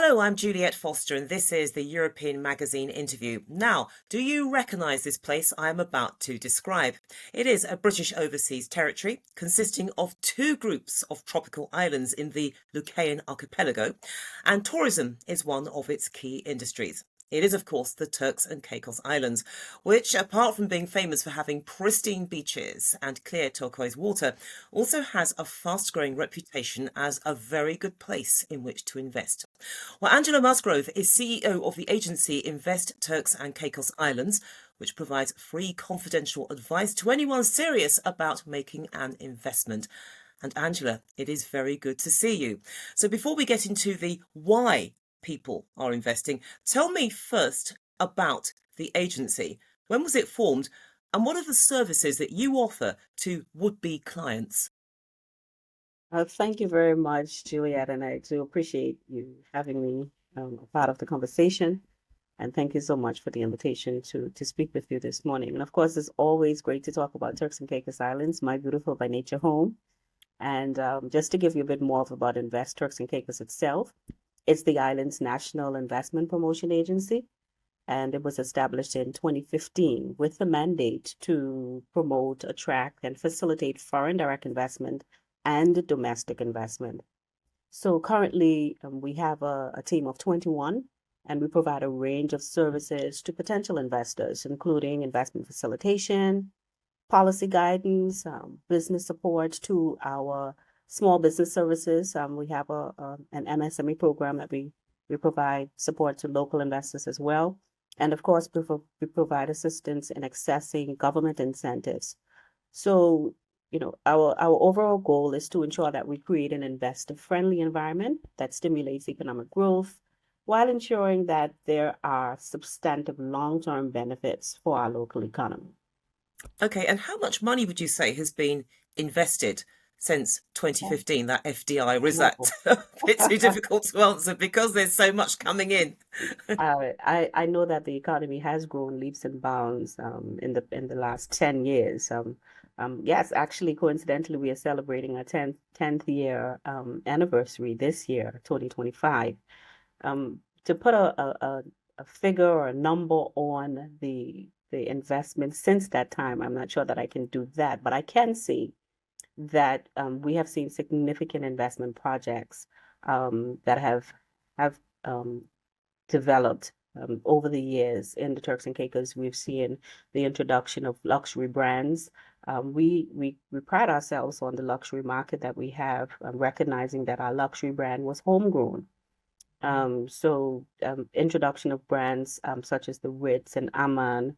Hello, I'm Juliet Foster, and this is the European Magazine interview. Now, do you recognise this place I am about to describe? It is a British overseas territory consisting of two groups of tropical islands in the Lucayan Archipelago, and tourism is one of its key industries. It is, of course, the Turks and Caicos Islands, which, apart from being famous for having pristine beaches and clear turquoise water, also has a fast-growing reputation as a very good place in which to invest. Well, Angela Musgrove is CEO of the agency Invest Turks and Caicos Islands, which provides free confidential advice to anyone serious about making an investment. And Angela, it is very good to see you. So before we get into the why people are investing, tell me first about the agency. When was it formed, and what are the services that you offer to would-be clients? Thank you very much, Juliet, and I do appreciate you having me a part of the conversation. And thank you so much for the invitation to speak with you this morning. And of course, it's always great to talk about Turks and Caicos Islands, my beautiful by nature home. And just to give you a bit more about Invest Turks and Caicos itself, it's the island's national investment promotion agency, and it was established in 2015 with the mandate to promote, attract, and facilitate foreign direct investment and domestic investment. So currently, we have a team of 21, and we provide a range of services to potential investors, including investment facilitation, policy guidance, business support to our small business services. We have an MSME program that we provide support to local investors as well. And of course, we provide assistance in accessing government incentives. So, our overall goal is to ensure that we create an investor-friendly environment that stimulates economic growth while ensuring that there are substantive long-term benefits for our local economy. Okay, and how much money would you say has been invested since 2015, that FDI, or is that Oh. a bit too difficult to answer because there's so much coming in? I know that the economy has grown leaps and bounds in the last 10 years. Yes, actually, coincidentally, we are celebrating our 10th year anniversary this year, 2025. To put a figure or a number on the investment since that time, I'm not sure that I can do that, but I can see that we have seen significant investment projects that have developed over the years in the Turks and Caicos. We've seen the introduction of luxury brands. We pride ourselves on the luxury market that we have, recognizing that our luxury brand was homegrown. Introduction of brands such as the Ritz and Aman,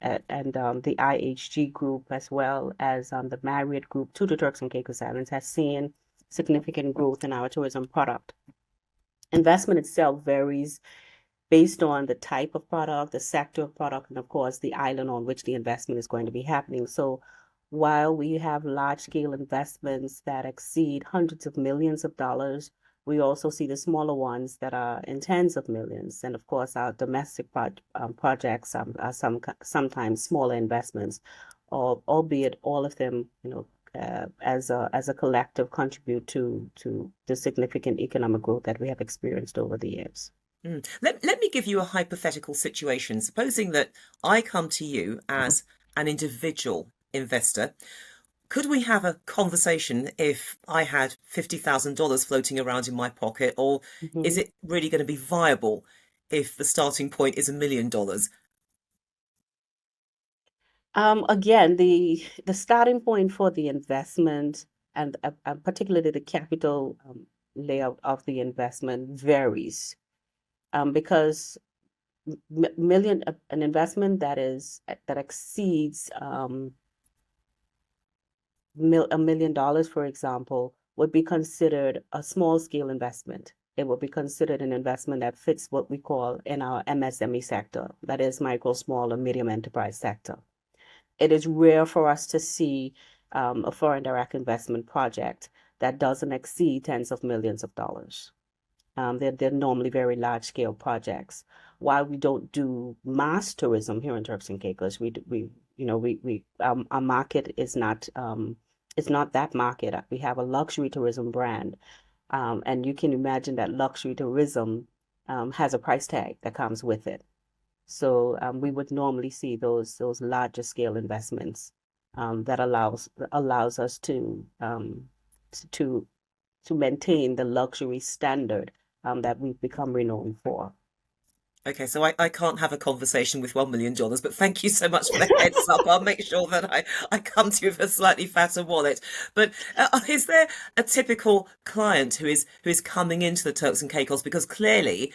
and the IHG group, as well as the Marriott group to the Turks and Caicos Islands, has seen significant growth in our tourism product. Investment itself varies based on the type of product, the sector of product, and of course, the island on which the investment is going to be happening. So while we have large-scale investments that exceed hundreds of millions of dollars, we also see the smaller ones that are in tens of millions. And of course, our domestic projects are sometimes smaller investments, albeit all of them, as a collective contribute to the significant economic growth that we have experienced over the years. Let me give you a hypothetical situation. Supposing that I come to you as an individual investor, could we have a conversation if I had $50,000 floating around in my pocket, or is Mhm. it really going to be viable if the starting point is $1 million? Again, the starting point for the investment and particularly the capital layout of the investment varies, because an investment that exceeds $1 million, for example, would be considered a small scale investment. It would be considered an investment that fits what we call in our MSME sector, that is micro, small, or medium enterprise sector. It is rare for us to see a foreign direct investment project that doesn't exceed tens of millions of dollars. They're normally very large scale projects. While we don't do mass tourism here in Turks and Caicos, our market is not that market. We have a luxury tourism brand, And you can imagine that luxury tourism has a price tag that comes with it. So we would normally see those larger scale investments that allows us to to maintain the luxury standard that we've become renowned for. Okay, so I can't have a conversation with $1 million, but thank you so much for the heads up. I'll make sure that I come to you with a slightly fatter wallet. But is there a typical client who is coming into the Turks and Caicos? Because clearly Mhm.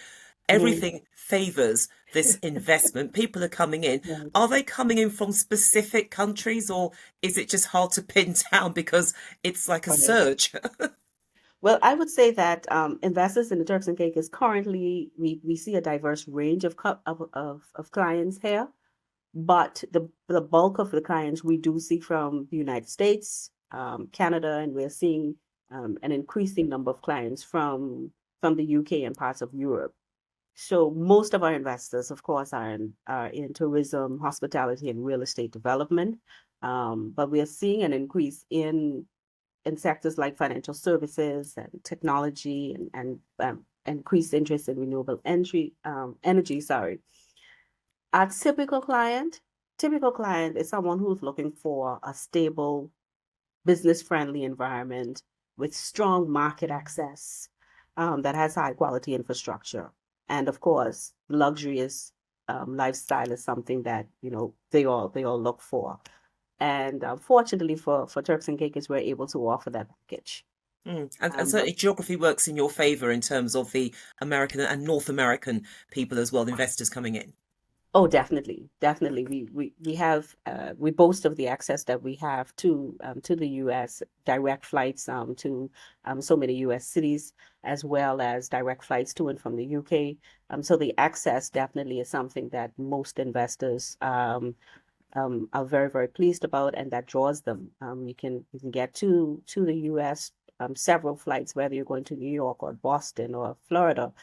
everything favors this investment. People are coming in. Right. Are they coming in from specific countries, or is it just hard to pin down because it's like a Right. surge? Well, I would say that investors in the Turks and Caicos currently we see a diverse range of clients here, but the bulk of the clients we do see from the United States, Canada, and we're seeing an increasing number of clients from the UK and parts of Europe. So most of our investors, of course, are in tourism, hospitality, and real estate development. But we are seeing an increase in sectors like financial services and technology and increased interest in renewable energy. Sorry. Our typical client is someone who's looking for a stable, business-friendly environment with strong market access that has high quality infrastructure. And of course, luxurious lifestyle is something that, they all look for. And fortunately for Turks and Caicos, we're able to offer that package. And But certainly geography works in your favor in terms of the American and North American people as well, investors coming in. oh, definitely, definitely, we have we boast of the access that we have to the U.S. direct flights to so many U.S. cities, as well as direct flights to and from the UK. So the access definitely is something that most investors are very, very pleased about, and that draws them. You can get to the U.S. Several flights, whether you're going to New York or Boston or Florida,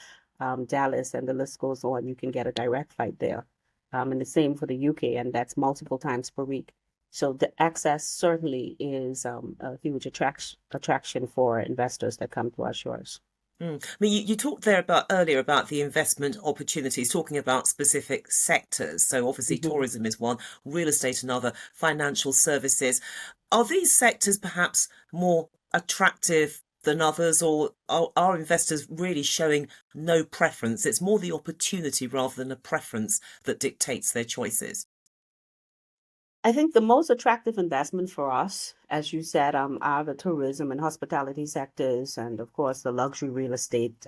Dallas, and the list goes on. You can get a direct flight there, and the same for the UK, and that's multiple times per week. So the access certainly is a huge attraction for investors that come to our shores. I mean, you talked there about earlier about the investment opportunities, talking about specific sectors. So obviously Mhm. tourism is one, real estate another, financial services. Are these sectors perhaps more attractive than others, or are investors really showing no preference? It's more the opportunity rather than a preference that dictates their choices. I think the most attractive investment for us, as you said, are the tourism and hospitality sectors, and of course the luxury real estate.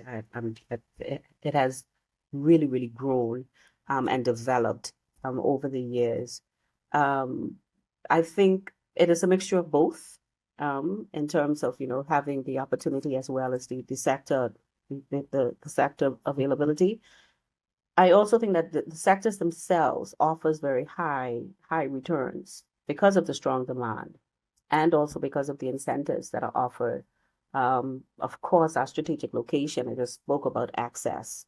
It has really, really grown and developed over the years. Um, I think it is a mixture of both in terms of having the opportunity as well as the sector the sector availability. I also think that the sectors themselves offers very high returns because of the strong demand and also because of the incentives that are offered. Of course, our strategic location, I just spoke about access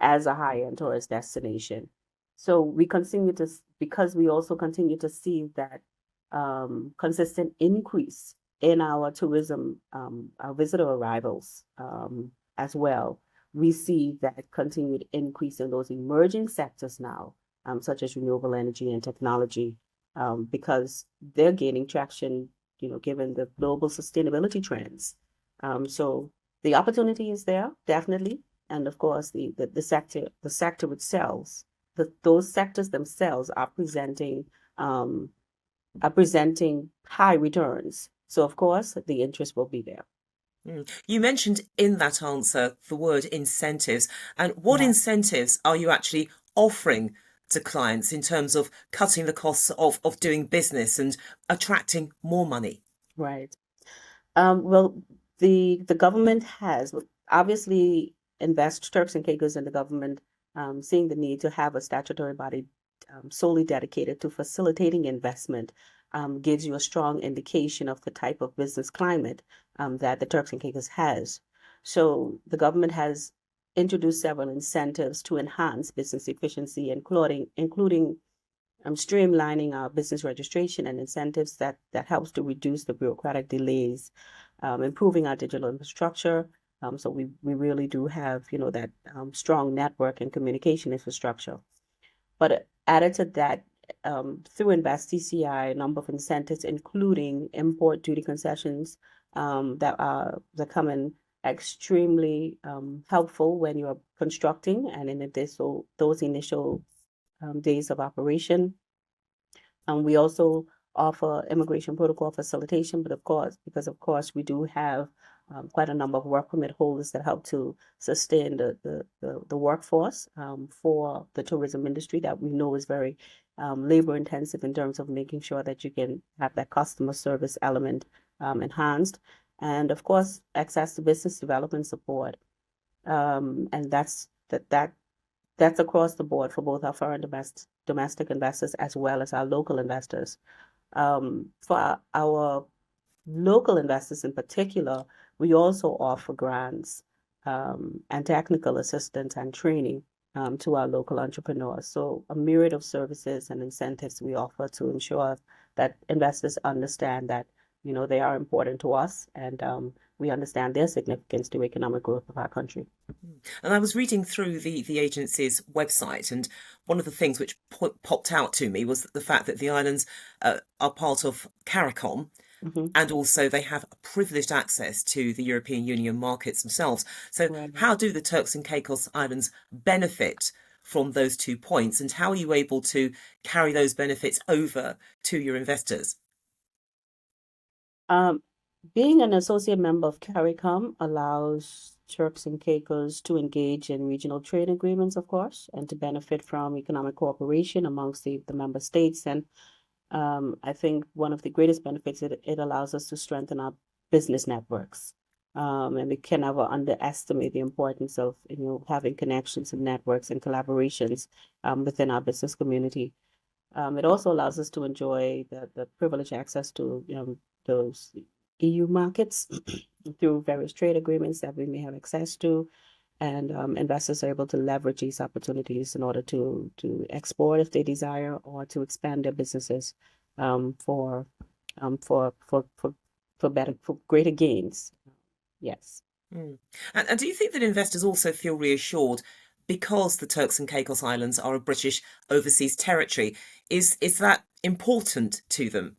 as a high-end tourist destination. So we continue to, because we also continue to see that consistent increase in our tourism, our visitor arrivals as well. We see that continued increase in those emerging sectors now, such as renewable energy and technology, because they're gaining traction, given the global sustainability trends. So the opportunity is there, definitely. And of course, the sector itself, those sectors themselves um, are presenting high returns. So of course, the interest will be there. You mentioned in that answer the word incentives. And what Yeah. incentives are you actually offering to clients in terms of cutting the costs of doing business and attracting more money? Right. Well, the government has obviously Invest Turks and Caicos and the government seeing the need to have a statutory body solely dedicated to facilitating investment gives you a strong indication of the type of business climate that the Turks and Caicos has. So the government has introduced several incentives to enhance business efficiency, including streamlining our business registration and incentives that helps to reduce the bureaucratic delays, improving our digital infrastructure, So we really do have, that strong network and communication infrastructure. But added to that, through Invest TCI, a number of incentives, including import duty concessions, that come in extremely helpful when you're constructing and in those initial days of operation. We also offer immigration protocol facilitation, but because of course we do have quite a number of work permit holders that help to sustain the workforce for the tourism industry that we know is very labor intensive in terms of making sure that you can have that customer service element enhanced. And of course, access to business development support. And that's across the board for both our foreign domestic investors as well as our local investors. For our local investors in particular, we also offer grants and technical assistance and training to our local entrepreneurs. So a myriad of services and incentives we offer to ensure that investors understand that, they are important to us and we understand their significance to economic growth of our country. And I was reading through the agency's website, and one of the things which popped out to me was the fact that the islands are part of CARICOM, and also they have privileged access to the European Union markets themselves. So Right. how do the Turks and Caicos Islands benefit from those 2 points, and how are you able to carry those benefits over to your investors? Being an associate member of CARICOM allows Turks and Caicos to engage in regional trade agreements, of course, and to benefit from economic cooperation amongst the member states. And I think one of the greatest benefits, it allows us to strengthen our business networks. And we can never underestimate the importance of, having connections and networks and collaborations within our business community. It also allows us to enjoy the privileged access to, those EU markets through various trade agreements that we may have access to. And investors are able to leverage these opportunities in order to export if they desire, or to expand their businesses for greater gains. Yes. And do you think that investors also feel reassured because the Turks and Caicos Islands are a British overseas territory? Is that important to them?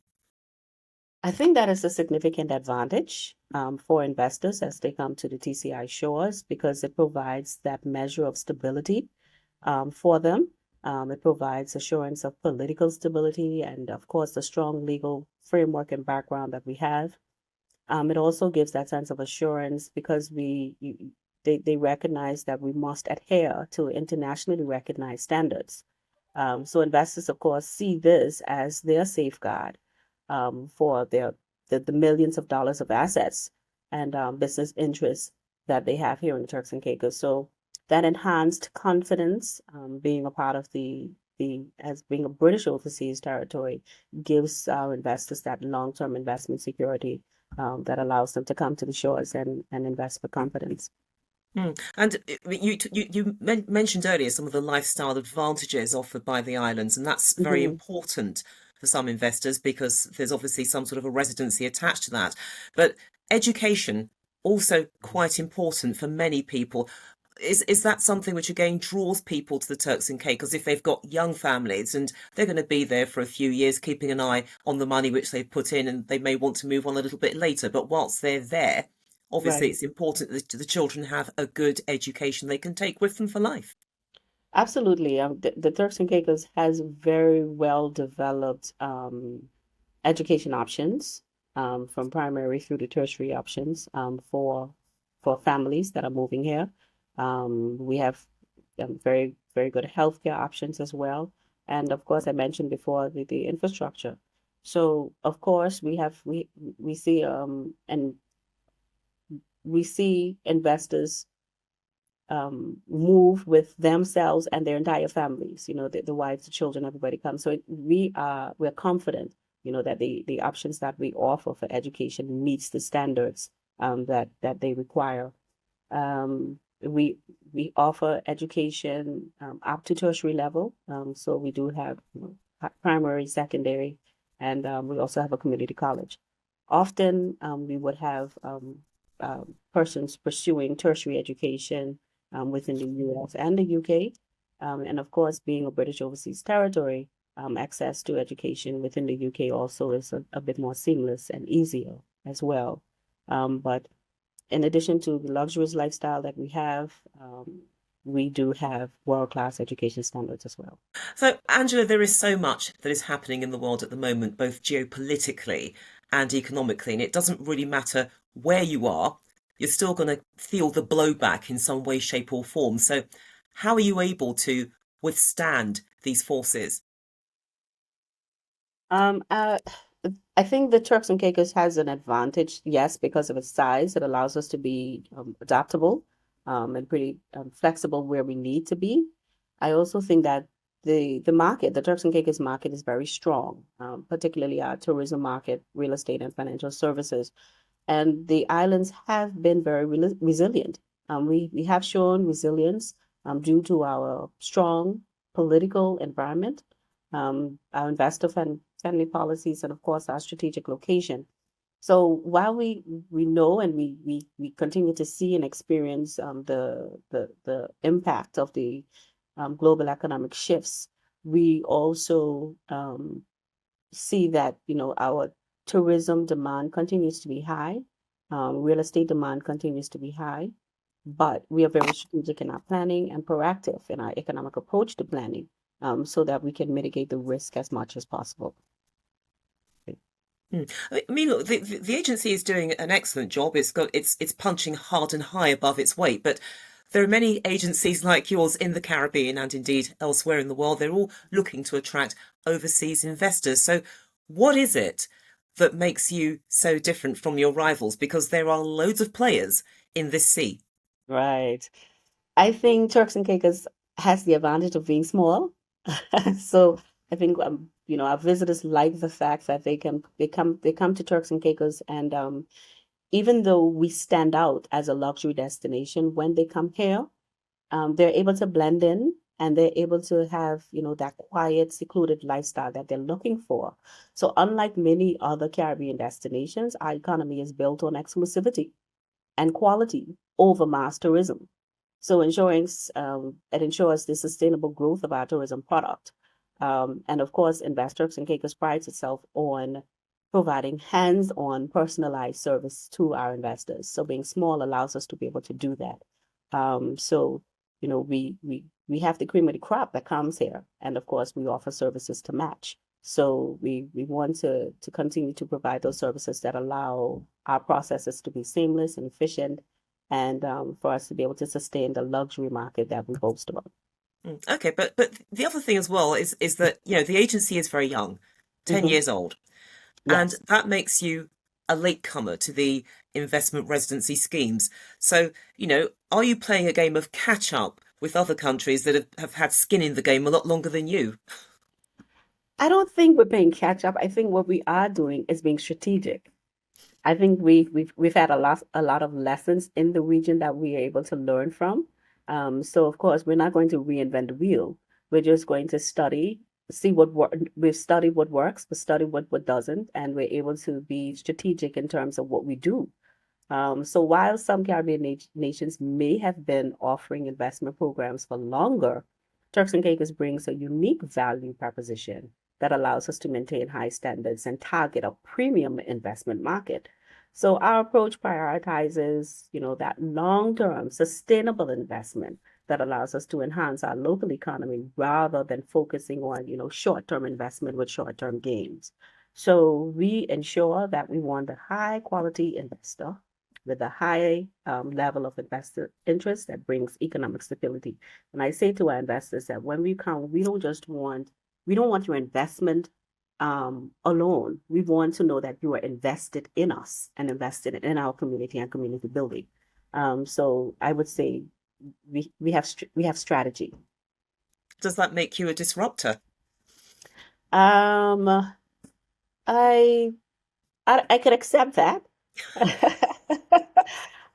I think that is a significant advantage for investors as they come to the TCI shores, because it provides that measure of stability for them. It provides assurance of political stability and, of course, the strong legal framework and background that we have. It also gives that sense of assurance because they recognize that we must adhere to internationally recognized standards. So investors, of course, see this as their safeguard for the millions of dollars of assets and business interests that they have here in the Turks and Caicos. So that enhanced confidence, being a part of as being a British overseas territory, gives our investors that long-term investment security that allows them to come to the shores and invest for confidence. And you mentioned earlier some of the lifestyle advantages offered by the islands, and that's very important for some investors because there's obviously some sort of a residency attached to that. But education also quite important for many people. Is that something which again draws people to the Turks and Caicos if they've got young families and they're going to be there for a few years, keeping an eye on the money which they've put in, and they may want to move on a little bit later, but whilst they're there, obviously Right. it's important that the children have a good education they can take with them for life. Absolutely. The Turks and Caicos has very well developed education options from primary through to tertiary options for families that are moving here. We have very, very good healthcare options as well. And of course, I mentioned before the infrastructure. So of course we see and we see investors move with themselves and their entire families, the wives, the children, everybody comes. So we're confident, that the options that we offer for education meets the standards that they require. We offer education up to tertiary level. So we do have primary, secondary, and we also have a community college. Often we would have persons pursuing tertiary education within the US and the UK. And of course, being a British overseas territory, access to education within the UK also is a bit more seamless and easier as well. But in addition to the luxurious lifestyle that we do have world-class education standards as well. So, Angela, there is so much that is happening in the world at the moment, both geopolitically and economically, and it doesn't really matter where you are, you're still going to feel the blowback in some way, shape, or form. So, how are you able to withstand these forces? Um, uh, I think the Turks and Caicos has an advantage, yes, because of its size. It allows us to be adaptable and pretty flexible where we need to be. I also think that the market, the Turks and Caicos market, is very strong, particularly our tourism market, real estate, and financial services. And the islands have been very resilient. We have shown resilience due to our strong political environment, our investor friendly policies, and of course our strategic location. So while we know and we continue to see and experience the impact of the global economic shifts, we also see that our tourism demand continues to be high, real estate demand continues to be high, but we are very strategic in our planning and proactive in our economic approach to planning, so that we can mitigate the risk as much as possible. I mean, look, the agency is doing an excellent job. It's punching hard and high above its weight, but there are many agencies like yours in the Caribbean and indeed elsewhere in the world. They're all looking to attract overseas investors. So, what is it that makes you so different from your rivals? Because there are loads of players in this sea. Right. I think Turks and Caicos has the advantage of being small. So I think our visitors like the fact that they come to Turks and Caicos, and even though we stand out as a luxury destination, when they come here, they're able to blend in and they're able to have, that quiet, secluded lifestyle that they're looking for. So unlike many other Caribbean destinations, our economy is built on exclusivity and quality over mass tourism. So it ensures the sustainable growth of our tourism product. And of course, Invest Turks and Caicos prides itself on providing hands-on personalized service to our investors. So being small allows us to be able to do that. So, we have the cream of the crop that comes here. And of course, we offer services to match. So we want to continue to provide those services that allow our processes to be seamless and efficient, and for us to be able to sustain the luxury market that we boast about. Okay, but the other thing as well is that the agency is very young, 10 Hmm. years old, and Yes. that makes you a latecomer to the investment residency schemes. So, are you playing a game of catch up with other countries that have had skin in the game a lot longer than you? I don't think we're playing catch up. I think what we are doing is being strategic. I think we've had a lot of lessons in the region that we are able to learn from. So of course we're not going to reinvent the wheel. We're just going to study, see we've studied what works, we study what doesn't, and we're able to be strategic in terms of what we do. So while some Caribbean nations may have been offering investment programs for longer, Turks and Caicos brings a unique value proposition that allows us to maintain high standards and target a premium investment market. So our approach prioritizes, that long-term sustainable investment that allows us to enhance our local economy rather than focusing on, short-term investment with short-term gains. So we ensure that we want the high quality investor with a high level of investor interest that brings economic stability. And I say to our investors that when we come, we don't want your investment alone. We want to know that you are invested in us and invested in our community and community building. So I would say we have strategy. Does that make you a disruptor? Um, I I could accept that.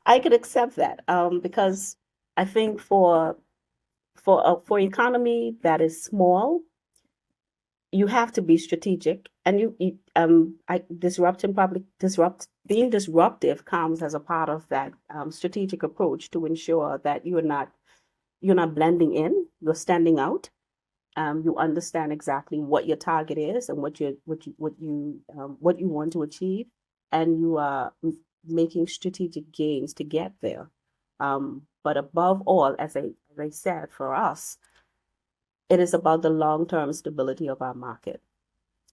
I could accept that because I think for economy that is small, you have to be strategic, and being disruptive comes as a part of that strategic approach to ensure that you're not blending in, you're standing out. You understand exactly what your target is and what you want to achieve, and you are making strategic gains to get there. But above all, as I said, for us, it is about the long-term stability of our market.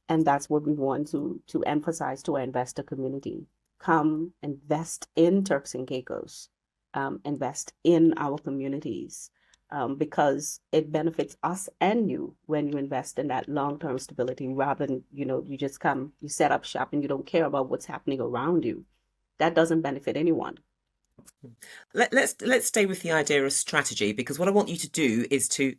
And that's what we want to emphasize to our investor community. Come invest in Turks and Caicos, invest in our communities, because it benefits us and you when you invest in that long-term stability rather than, you just come, you set up shop and you don't care about what's happening around you. That doesn't benefit anyone. Let's stay with the idea of strategy, because what I want you to do is to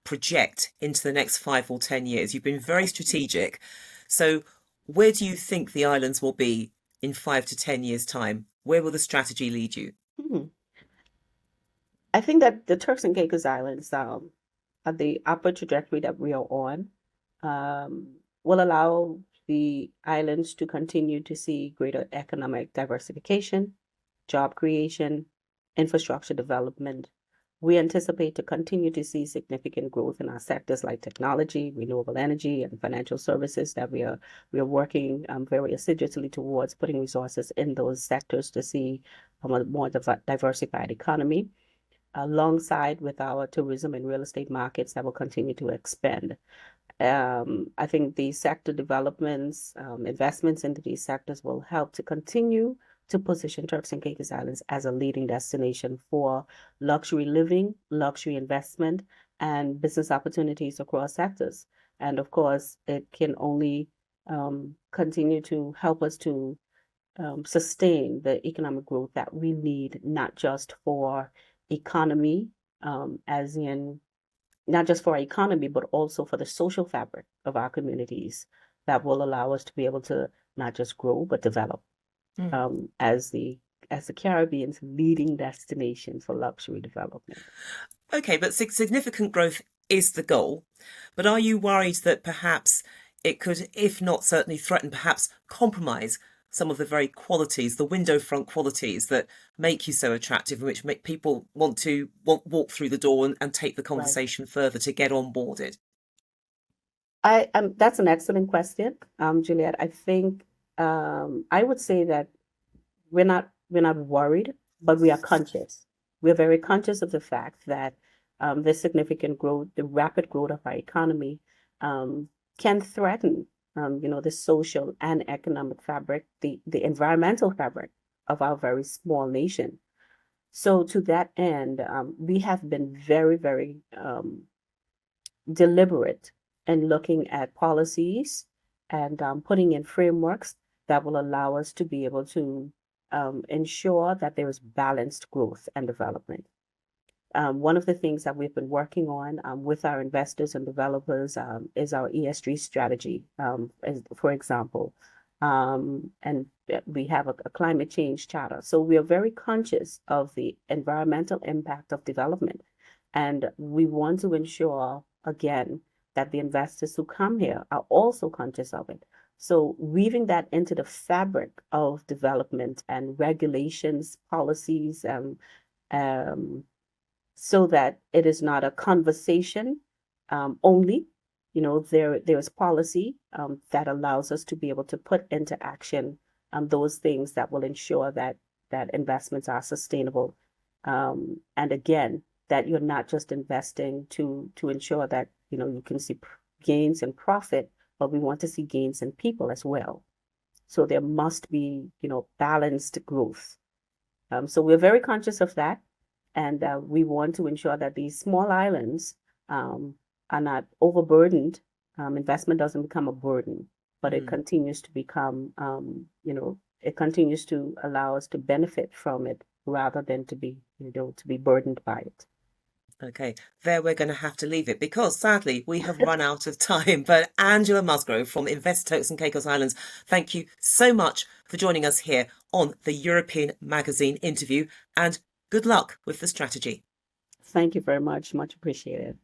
project into the next 5 or 10 years. You've been very strategic. So where do you think the islands will be in 5 to 10 years' time? Where will the strategy lead you? Hmm. I think that the Turks and Caicos Islands, at the upper trajectory that we are on, will allow the islands to continue to see greater economic diversification, job creation, infrastructure development. We anticipate to continue to see significant growth in our sectors like technology, renewable energy, and financial services that we are working very assiduously towards putting resources in those sectors to see a more diversified economy, alongside with our tourism and real estate markets that will continue to expand. I think the sector developments, investments into these sectors will help to continue to position Turks and Caicos Islands as a leading destination for luxury living, luxury investment, and business opportunities across sectors. And of course, it can only continue to help us to sustain the economic growth that we need, not just for economy, as in not just for our economy, but also for the social fabric of our communities that will allow us to be able to not just grow, but develop as the Caribbean's leading destination for luxury development. Okay, but significant growth is the goal. But are you worried that perhaps it could, if not certainly threaten, perhaps compromise some of the very qualities, the window front qualities that make you so attractive and which make people want to walk through the door and take the Right. conversation further to get on boarded? That's an excellent question, Juliet. I think I would say that we're not worried, but we are conscious. We're very conscious of the fact that the significant growth, the rapid growth of our economy, can threaten, the social and economic fabric, the environmental fabric of our very small nation. So to that end, we have been very, very deliberate in looking at policies and putting in frameworks that will allow us to be able to ensure that there is balanced growth and development. One of the things that we've been working on with our investors and developers is our ESG strategy, for example. And we have a climate change charter. So we are very conscious of the environmental impact of development. And we want to ensure, again, that the investors who come here are also conscious of it. So weaving that into the fabric of development and regulations, policies, so that it is not a conversation only. There's policy that allows us to be able to put into action those things that will ensure that investments are sustainable. And again, that you're not just investing to ensure that you can see gains and profit, but we want to see gains in people as well. So there must be balanced growth. So we're very conscious of that, and we want to ensure that these small islands are not overburdened. Investment doesn't become a burden, but it continues to become, it continues to allow us to benefit from it rather than to be burdened by it. Okay, there we're going to have to leave it because sadly we have run out of time. But Angela Musgrove from Invest Turks and Caicos Islands, thank you so much for joining us here on the European Magazine interview, and good luck with the strategy. Thank you very much. Much appreciated.